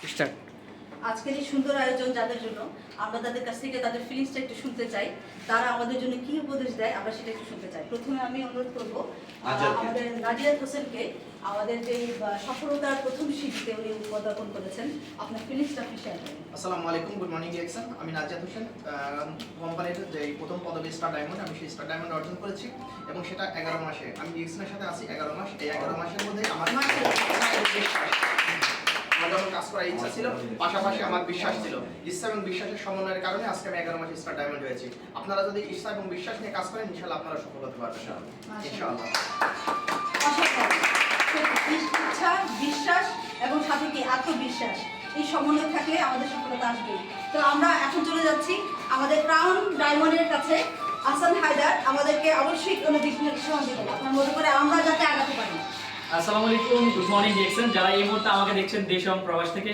Start. আজকের এই সুন্দর আয়োজন যাদের জন্য আমরা তাদের কাছ থেকে তাদের ফিলিংসটা একটু শুনতে চাই, তারা আমাদের জন্য কি উপদেশ দেয় আমরা সেটা একটু শুনতে চাই। প্রথমে আমি অনুরোধ করব আমাদের নাজিয়াত হোসেনকে, আমাদের যে সফলতার প্রথম সিঁড়িতে উনি পদার্পণ করেছেন, আপনার ফিলিংসটা আপনি শেয়ার করেন। আসসালামু আলাইকুম, গুড মর্নিং ডিএক্সএন। আমি নাজিয়াত হোসেন, কোম্পানির যে প্রথম পদবী স্টার ডায়মন্ড, আমি সেই স্টার ডায়মন্ড অর্জন করেছি এবং সেটা 11 মাসে। আমি ডিএক্সএনের সাথে আছি 11 মাস। এই 11 মাসের মধ্যে আমার যখন কাজ করার ইচ্ছা ছিল, পাশাপাশি আমার বিশ্বাস ছিল। ইচ্ছা এবং বিশ্বাসের সমন্বয়ের কারণে আজকে আমি 11 মাসে স্টার ডায়মন্ড হয়েছি। আপনারা যদি ইচ্ছা এবং বিশ্বাস নিয়ে কাজ করেন, ইনশাআল্লাহ আপনারা সফল হতে পারবেন ইনশাআল্লাহ। ইচ্ছা, বিশ্বাস এবং সাথে কি আত্মবিশ্বাস, এই সমন্বয় থাকলে আমাদের সফলতা আসবে। তো আমরা এখন চলে যাচ্ছি আমাদের ক্রাউন ডায়মন্ডের কাছে। হাসান হায়দার আমাদেরকে অবশ্যই কোনো দিক নির্দেশনা দিবেন আপনার মতো করে আমরা যাতে আগাতে পারি। আসসালামু আলাইকুম, গুড মর্নিং ডিএক্সএন। যারা এই মুহূর্তে আমাকে দেখছেন দেশ এবং প্রবাস থেকে,